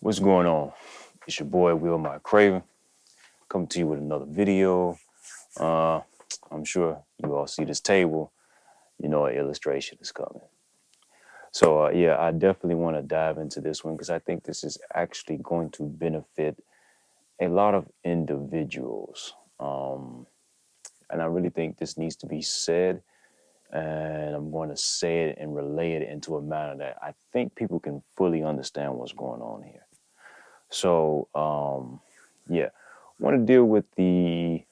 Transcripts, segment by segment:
What's going on? It's your boy Will My Craven coming to you with another video. Uh, I'm sure you all see this table. You know an illustration is coming. So yeah, I definitely want to dive into this one because I think this is actually going to benefit a lot of individuals. And I really think this needs to be said. And I'm going to say it and relay it into a manner that I think people can fully understand what's going on here. So, yeah, I want to deal with the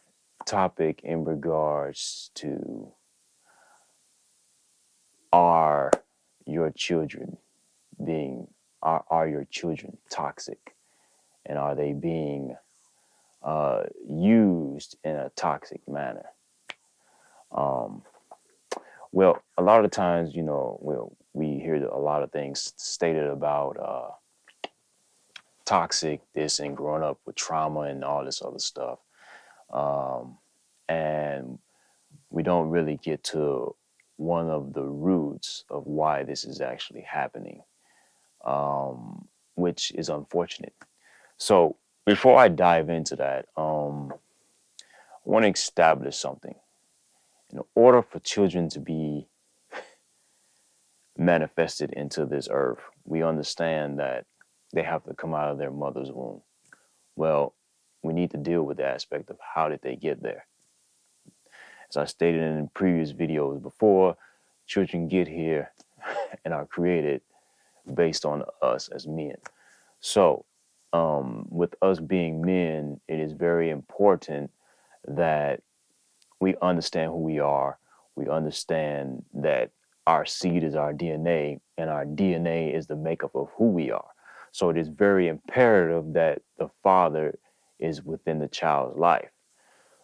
topic in regards to are your children are your children toxic, and are they being used in a toxic manner? Well, a lot of the times, we hear a lot of things stated about toxic this and growing up with trauma and all this other stuff. And we don't really get to one of the roots of why this is actually happening, which is unfortunate. So before I dive into that, I want to establish something. In order for children to be manifested into this earth, we understand that they have to come out of their mother's womb. Well, we need to deal with the aspect of how did they get there. As I stated in previous videos before, children get here and are created based on us as men. So, with us being men, it is very important that we understand who we are. We understand that our seed is our DNA, and our DNA is the makeup of who we are. So it is very imperative that the father is within the child's life.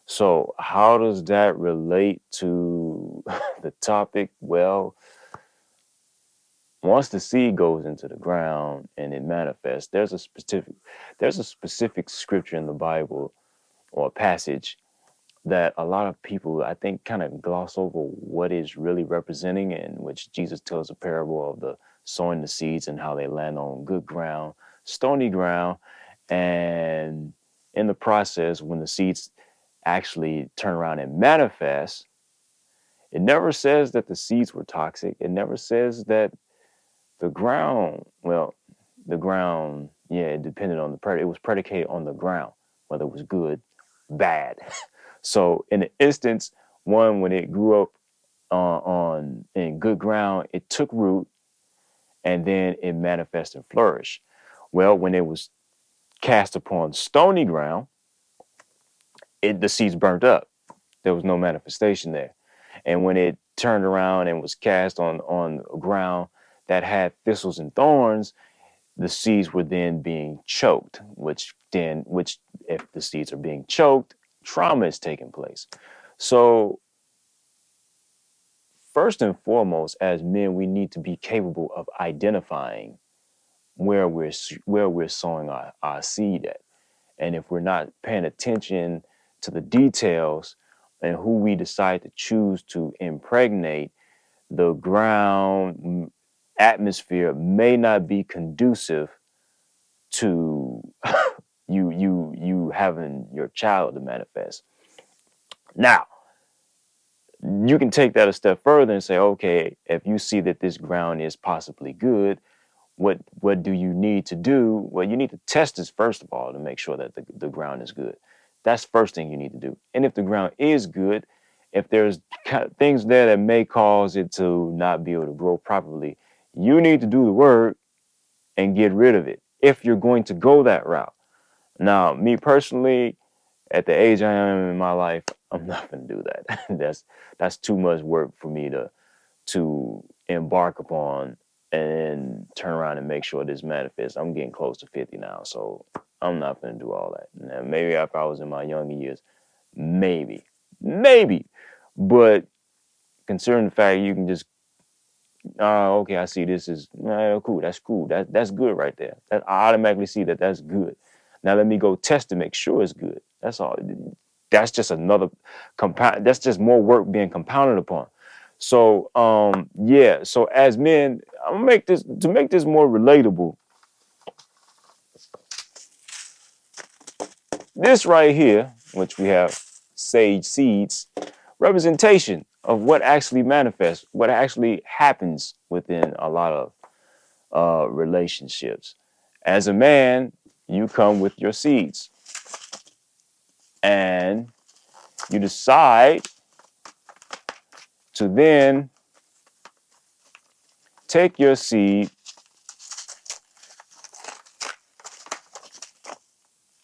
So how does that relate to the topic? Well, once the seed goes into the ground and it manifests, there's a specific scripture in the Bible or a passage that a lot of people, I think, kind of gloss over what is really representing, in which Jesus tells a parable of the sowing the seeds and how they land on good ground, stony ground, and in the process, when the seeds actually turn around and manifest, it never says that the seeds were toxic. It never says that the ground, yeah, it depended on it was predicated on the ground, whether it was good, bad. So in the instance, one, when it grew up in good ground, it took root and then it manifested and flourished. Well, when it was cast upon stony ground, the seeds burnt up. There was no manifestation there. And when it turned around and was cast on ground that had thistles and thorns, the seeds were then being choked, which if the seeds are being choked, trauma is taking place. So first and foremost, as men, we need to be capable of identifying where we're sowing our seed at. And if we're not paying attention to the details and who we decide to choose to impregnate, the ground atmosphere may not be conducive to you having your child to manifest. Now, you can take that a step further and say, okay, if you see that this ground is possibly good, what do you need to do? Well, you need to test this first of all to make sure that the ground is good. That's the first thing you need to do. And if the ground is good, if there's things there that may cause it to not be able to grow properly, you need to do the work and get rid of it if you're going to go that route. Now, me personally, at the age I am in my life, I'm not going to do that. That's too much work for me to embark upon and turn around and make sure this manifests. I'm getting close to 50 now, so I'm not going to do all that. Now, maybe if I was in my younger years, maybe. But considering the fact you can just, okay, I see this is cool. That's cool. That's good right there. I automatically see that that's good. Now let me go test to make sure it's good. That's all. That's just another compound. That's just more work being compounded upon. So yeah. So as men, I'm gonna make this more relatable. this right here, which we have sage seeds, representation of what actually manifests, what actually happens within a lot of relationships. As a man, you come with your seeds and you decide to then take your seed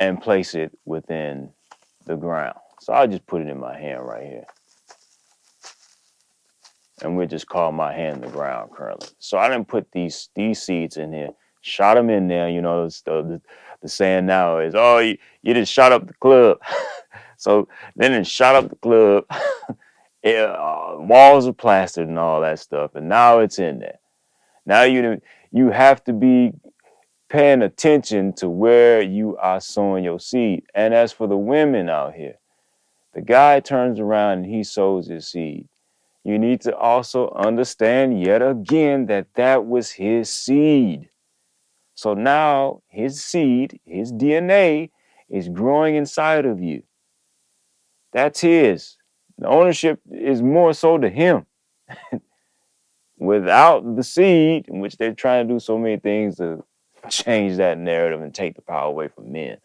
and place it within the ground. So I'll just put it in my hand right here. And we'll just call my hand the ground currently. So I didn't put these seeds in here, shot them in there. You know, the saying now is, oh, you just shot up the club. So then it shot up the club. Walls are plastered and all that stuff. And now it's in there. Now you have to be paying attention to where you are sowing your seed. And as for the women out here, the guy turns around and he sows his seed. You need to also understand yet again that that was his seed. So now his seed, his DNA is growing inside of you. That's his. The ownership is more so to him. Without the seed, in which they're trying to do so many things to change that narrative and take the power away from men,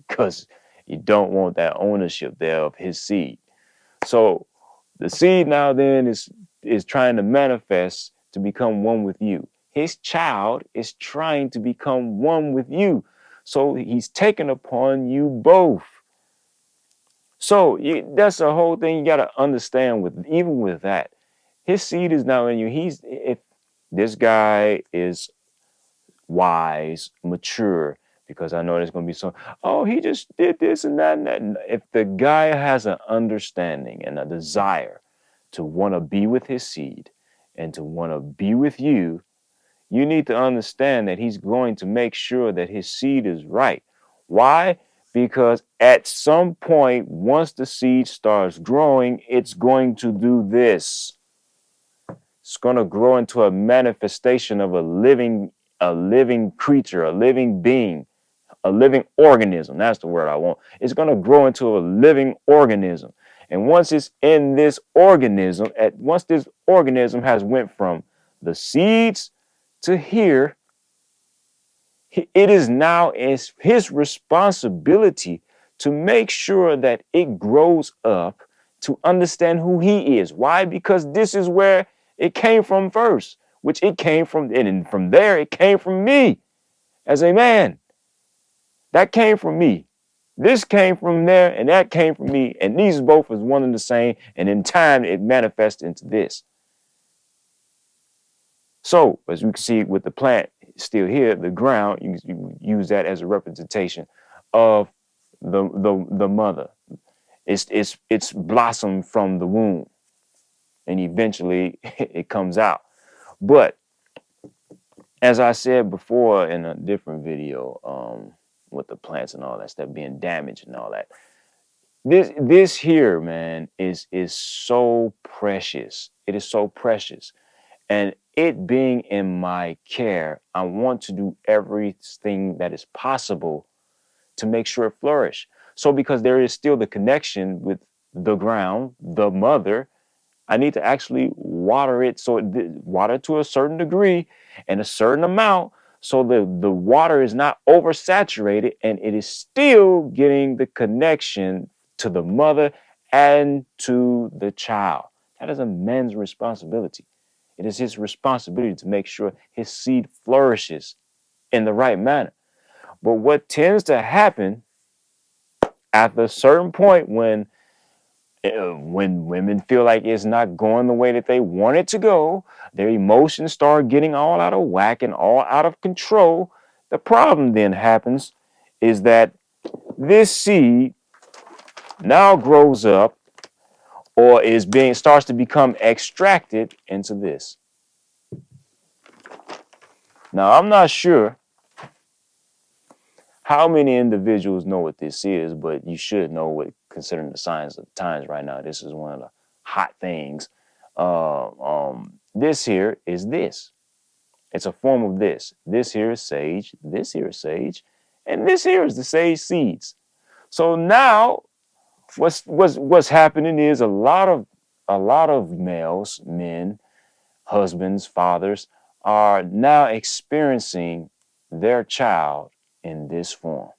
because you don't want that ownership there of his seed. So the seed now then is trying to manifest to become one with you. His child is trying to become one with you. So he's taken upon you both. So that's the whole thing you got to understand with, even with that. His seed is now in you. If this guy is wise, mature, because I know there's going to be some, oh, he just did this and that and that. If the guy has an understanding and a desire to want to be with his seed and to want to be with you, you need to understand that he's going to make sure that his seed is right. Why? Because at some point, once the seed starts growing, it's going to do this. It's going to grow into a manifestation of a living creature, a living being, a living organism. That's the word I want. It's going to grow into a living organism. And once it's in this organism, once this organism has went from the seeds to here, it is now his responsibility to make sure that it grows up to understand who he is. Why? Because this is where it came from first, which it came from, and from there it came from me as a man. That came from me. This came from there, and that came from me, and these both is one and the same, and in time it manifests into this. So, as we can see with the plant still here, the ground, you use that as a representation of the mother. It's blossomed from the womb, and eventually it comes out. But as I said before in a different video, with the plants and all that stuff being damaged and all that, this here, man, is so precious. It is so precious. And it being in my care, I want to do everything that is possible to make sure it flourish. So because there is still the connection with the ground, the mother, I need to actually water it. So water to a certain degree and a certain amount, so the water is not oversaturated and it is still getting the connection to the mother and to the child. That is a man's responsibility. It is his responsibility to make sure his seed flourishes in the right manner. But what tends to happen after a certain point, when women feel like it's not going the way that they want it to go, their emotions start getting all out of whack and all out of control. The problem then happens is that this seed now grows up, or starts to become extracted into this. Now, I'm not sure how many individuals know what this is, but you should know what, considering the signs of the times right now. This is one of the hot things. This here is this. It's a form of this. This here is sage. This here is sage. And this here is the sage seeds. So now what's happening is a lot of males, men, husbands, fathers are now experiencing their child in this form.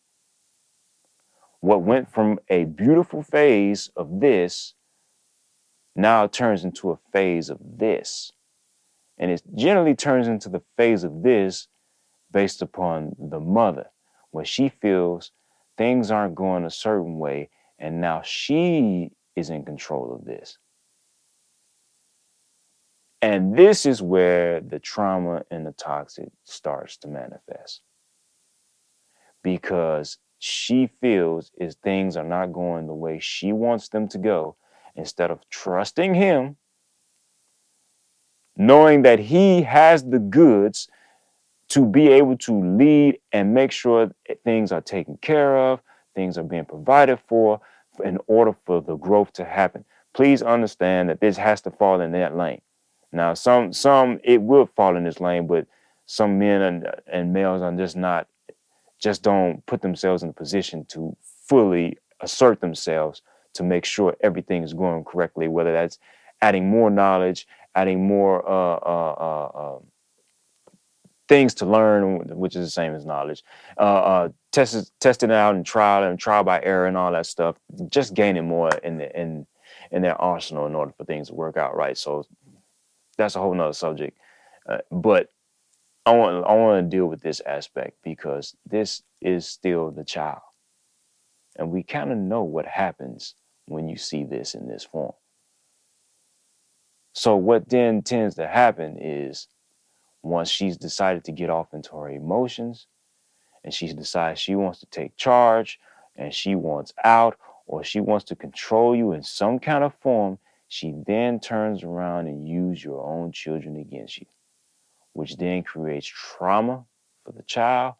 What went from a beautiful phase of this now turns into a phase of this. And it generally turns into the phase of this based upon the mother, where she feels things aren't going a certain way, and now she is in control of this. And this is where the trauma and the toxic starts to manifest, because she feels is things are not going the way she wants them to go. Instead of trusting him, knowing that he has the goods to be able to lead and make sure things are taken care of, things are being provided for in order for the growth to happen. Please understand that this has to fall in that lane. Now, some it will fall in this lane, but some men and males are just don't put themselves in a position to fully assert themselves to make sure everything is going correctly, whether that's adding more knowledge, adding more things to learn, which is the same as knowledge, testing it out and trial by error and all that stuff, just gaining more in their arsenal in order for things to work out right. So that's a whole nother subject. But I want to deal with this aspect because this is still the child. And we kind of know what happens when you see this in this form. So what then tends to happen is once she's decided to get off into her emotions and she decides she wants to take charge and she wants out or she wants to control you in some kind of form, she then turns around and uses your own children against you, which then creates trauma for the child.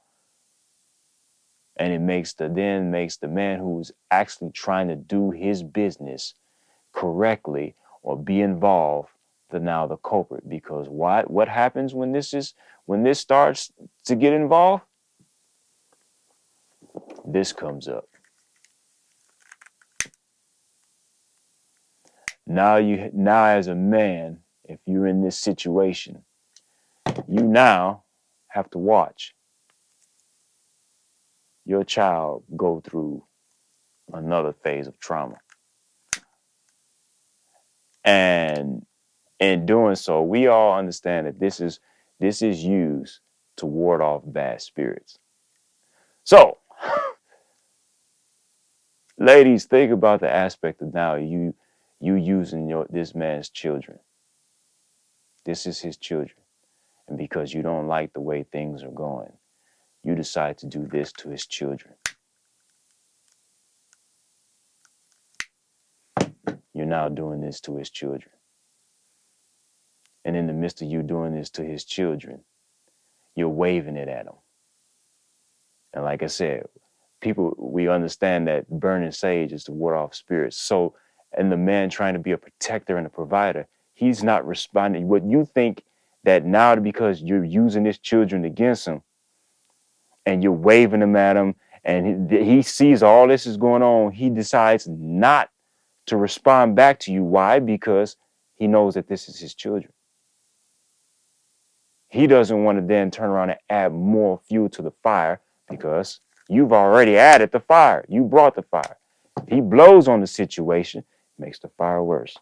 And it makes the man who's actually trying to do his business correctly or be involved now the culprit. Because what happens when this starts to get involved? This comes up. Now as a man, if you're in this situation, you now have to watch your child go through another phase of trauma. And in doing so, we all understand that this is used to ward off bad spirits. So, ladies, think about the aspect of now you using this man's children. This is his children. And because you don't like the way things are going, you decide to do this to his children. You're now doing this to his children. And in the midst of you doing this to his children, you're waving it at them. And like I said, we understand that burning sage is to ward off spirits. So, and the man trying to be a protector and a provider, he's not responding. What you think that now because you're using his children against him and you're waving them at him and he sees all this is going on, he decides not to respond back to you. Why? Because he knows that this is his children. He doesn't want to then turn around and add more fuel to the fire because you've already added the fire. You brought the fire. He blows on the situation, makes the fire worse,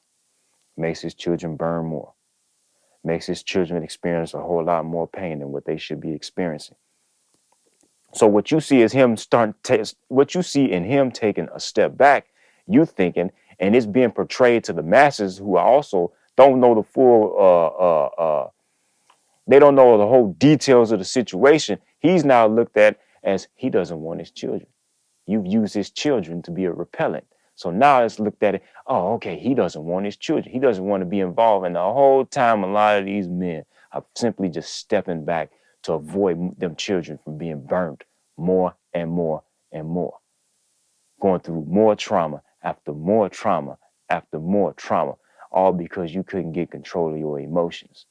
makes his children burn more, makes his children experience a whole lot more pain than what they should be experiencing. So what you see is what you see in him taking a step back, you thinking, and it's being portrayed to the masses who also don't know the full they don't know the whole details of the situation. He's now looked at as he doesn't want his children. You've used his children to be a repellent. So now it's looked at it, oh, okay, he doesn't want his children. He doesn't want to be involved. And the whole time, a lot of these men are simply just stepping back to avoid them children from being burned more and more and more, going through more trauma after more trauma after more trauma, all because you couldn't get control of your emotions.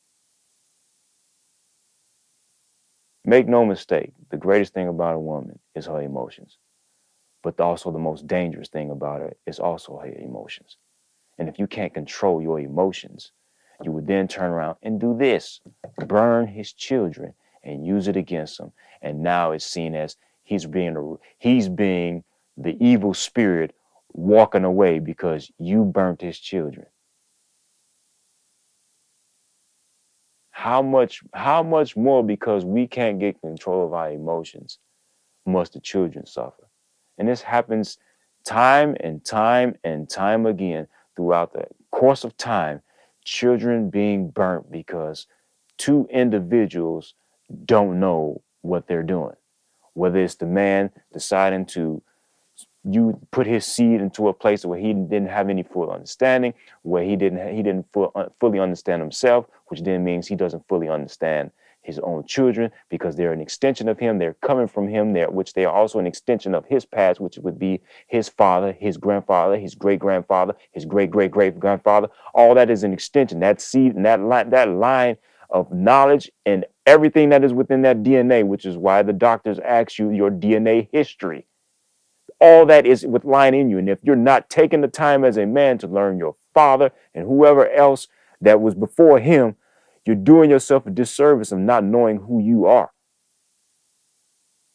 Make no mistake, the greatest thing about a woman is her emotions. But also the most dangerous thing about it is also your emotions. And if you can't control your emotions, you would then turn around and do this, burn his children and use it against him. And now it's seen as he's being the evil spirit walking away because you burnt his children. How much more because we can't get control of our emotions must the children suffer? And this happens time and time and time again throughout the course of time, children being burnt because two individuals don't know what they're doing. Whether it's the man deciding to you put his seed into a place where he didn't have any full understanding, where he didn't fully understand himself, which then means he doesn't fully understand his own children because they're an extension of him. They're coming from him, which they are also an extension of his past, which would be his father, his grandfather, his great grandfather, his great great great grandfather. All that is an extension. That seed and that line of knowledge and everything that is within that DNA, which is why the doctors ask you your DNA history. All that is with lying in you. And if you're not taking the time as a man to learn your father and whoever else that was before him, you're doing yourself a disservice of not knowing who you are.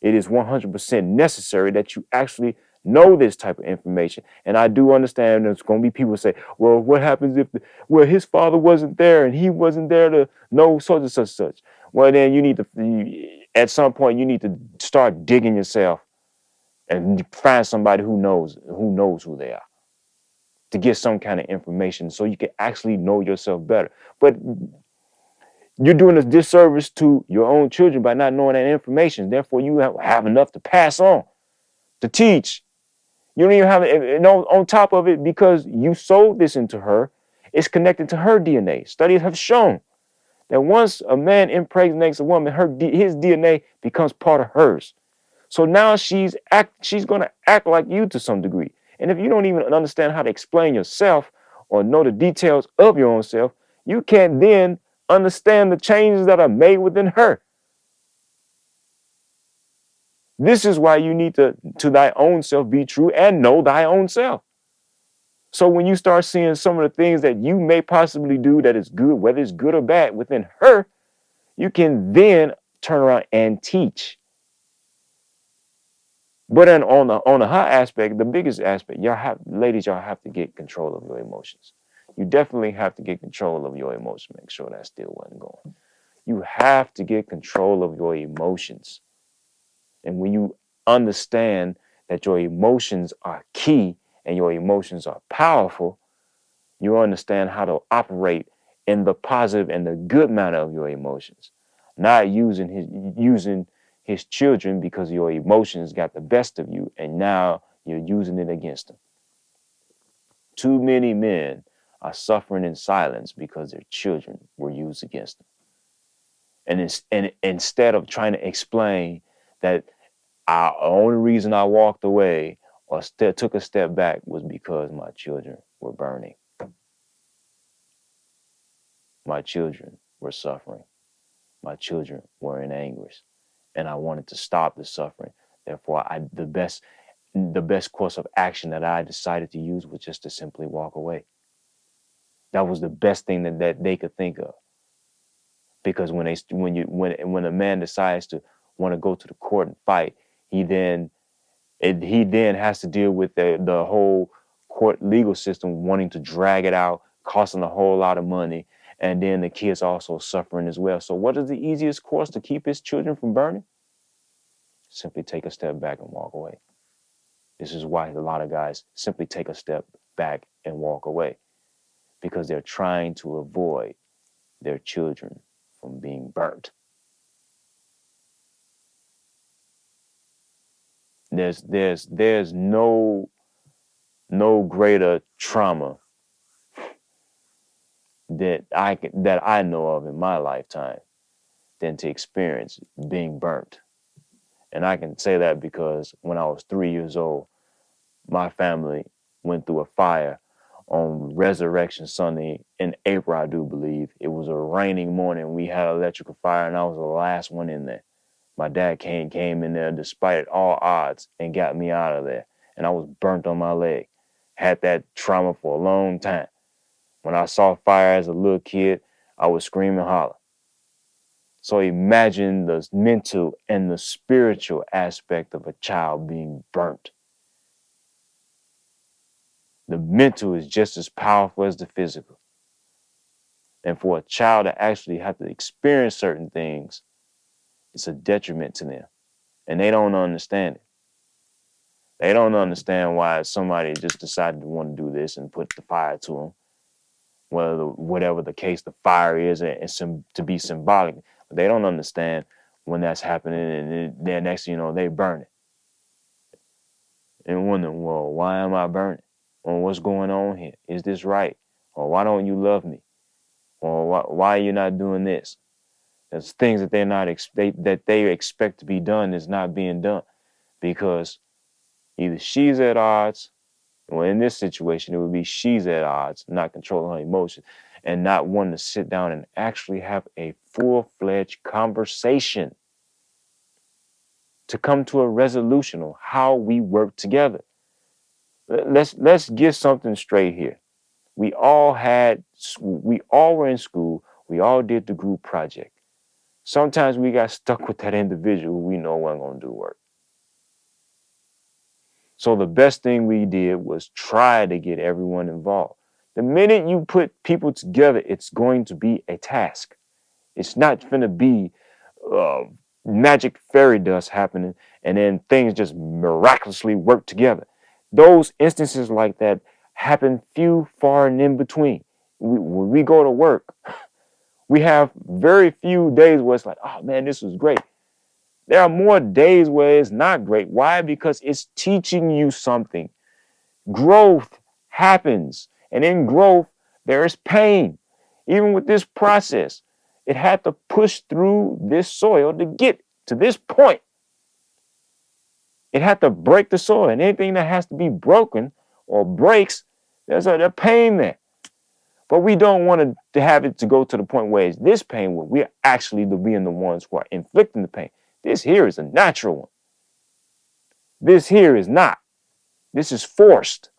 It is 100% necessary that you actually know this type of information. And I do understand there's going to be people who say, well, what happens if his father wasn't there and he wasn't there to know such and such such? Well, then at some point, you need to start digging yourself and find somebody who knows who they are to get some kind of information so you can actually know yourself better. But you're doing a disservice to your own children by not knowing that information. Therefore, you have enough to pass on, to teach. You don't even have it. And on top of it, because you sold this into her, it's connected to her DNA. Studies have shown that once a man impregnates a woman, his DNA becomes part of hers. So now she's going to act like you to some degree. And if you don't even understand how to explain yourself or know the details of your own self, you can't then understand the changes that are made within her. This is why you need to thy own self be true and know thy own self. So when you start seeing some of the things that you may possibly do that is good, whether it's good or bad within her, you can then turn around and teach. But then on the high aspect, the biggest aspect, ladies, y'all have to get control of your emotions. You definitely have to get control of your emotions. Make sure that still wasn't going. You have to get control of your emotions. And when you understand that your emotions are key and your emotions are powerful, you understand how to operate in the positive and the good manner of your emotions, not using his children because your emotions got the best of you and now you're using it against them. Too many men are suffering in silence because their children were used against them. And instead of trying to explain that the only reason I walked away or took a step back was because my children were burning. My children were suffering. My children were in anguish. And I wanted to stop the suffering. Therefore, the best course of action that I decided to use was just to simply walk away. That was the best thing that they could think of. Because when a man decides to want to go to the court and fight, he then has to deal with the whole court legal system wanting to drag it out, costing a whole lot of money, and then the kids also suffering as well. So what is the easiest course to keep his children from burning? Simply take a step back and walk away. This is why a lot of guys simply take a step back and walk away, because they're trying to avoid their children from being burnt. There's no greater trauma that I know of in my lifetime than to experience being burnt. And I can say that because when I was 3 years old, my family went through a fire on Resurrection Sunday in April, I do believe. It was a raining morning. We had electrical fire, and I was the last one in there. My dad came in there despite all odds and got me out of there. and I was burnt on my leg. Had that trauma for a long time. When I saw fire as a little kid, I would scream and holler. So imagine the mental and the spiritual aspect of a child being burnt. The mental is just as powerful as the physical. And for a child to actually have to experience certain things, it's a detriment to them. And they don't understand it. They don't understand why somebody just decided to want to do this and put the fire to them. Whatever the case, the fire is, and to be symbolic. But they don't understand when that's happening, and then next thing you know, they burn it. And wondering, well, why am I burning? Or what's going on here? Is this right? Or why don't you love me? Or why are you not doing this? There's things that they expect to be done is not being done because either she's at odds, well, in this situation, it would be she's at odds, not controlling her emotions, and not wanting to sit down and actually have a full-fledged conversation to come to a resolution on how we work together. Let's get something straight here. We all were in school. We all did the group project. Sometimes we got stuck with that individual who we know wasn't going to do work. So the best thing we did was try to get everyone involved. The minute you put people together, it's going to be a task. It's not going to be magic fairy dust happening and then things just miraculously work together. Those instances like that happen few, far, and in between. When we go to work, we have very few days where it's like, oh man, this was great. There are more days where it's not great. Why? Because it's teaching you something. Growth happens. And in growth, there is pain. Even with this process, it had to push through this soil to get to this point. It had to break the soil. And anything that has to be broken or breaks, there's a pain there. But we don't want to have it to go to the point where it's this pain where we're actually being the ones who are inflicting the pain. This here is a natural one. This here is not. This is forced.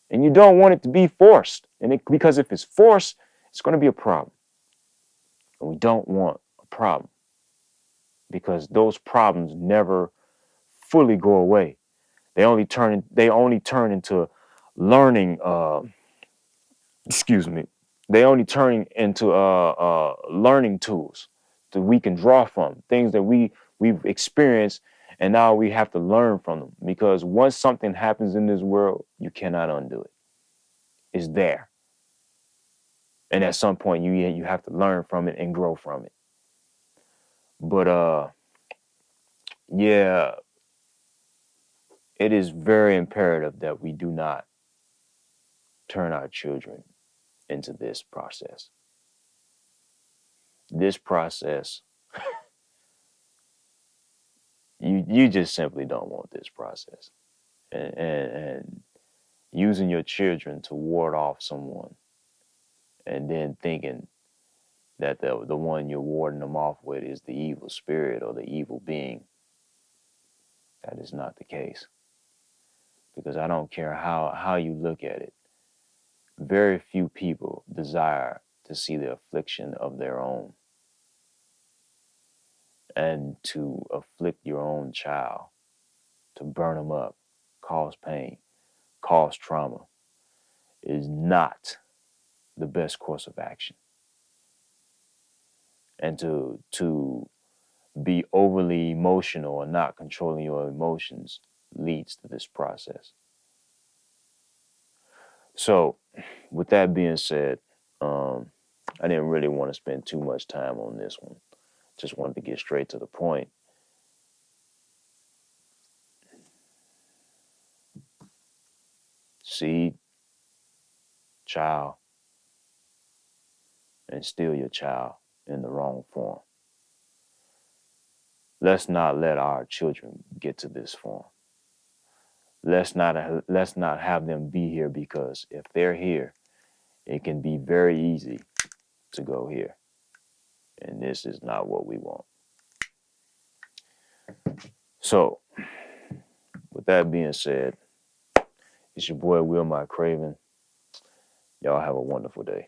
And you don't want it to be forced. Because if it's forced, it's going to be a problem. And we don't want a problem because those problems never fully go away. They only turn into learning, they only turn into learning tools that we can draw from, things that we've experienced, and now we have to learn from them. Because once something happens in this world, you cannot undo it. It's there. And at some point you have to learn from it and grow from it. But yeah, it is very imperative that we do not turn our children into this process. This process, you just simply don't want this process. And using your children to ward off someone and then thinking that the one you're warding them off with is the evil spirit or the evil being, that is not the case. Because I don't care how you look at it, very few people desire to see the affliction of their own. And to afflict your own child, to burn them up, cause pain, cause trauma, is not the best course of action. And to be overly emotional or not controlling your emotions leads to this process. So, with that being said, I didn't really want to spend too much time on this one. Just wanted to get straight to the point. Seed, child, and steal your child in the wrong form. Let's not let our children get to this form. Let's not have them be here, because if they're here, it can be very easy to go here. And this is not what we want. So, with that being said, it's your boy Will My Craven. Y'all have a wonderful day.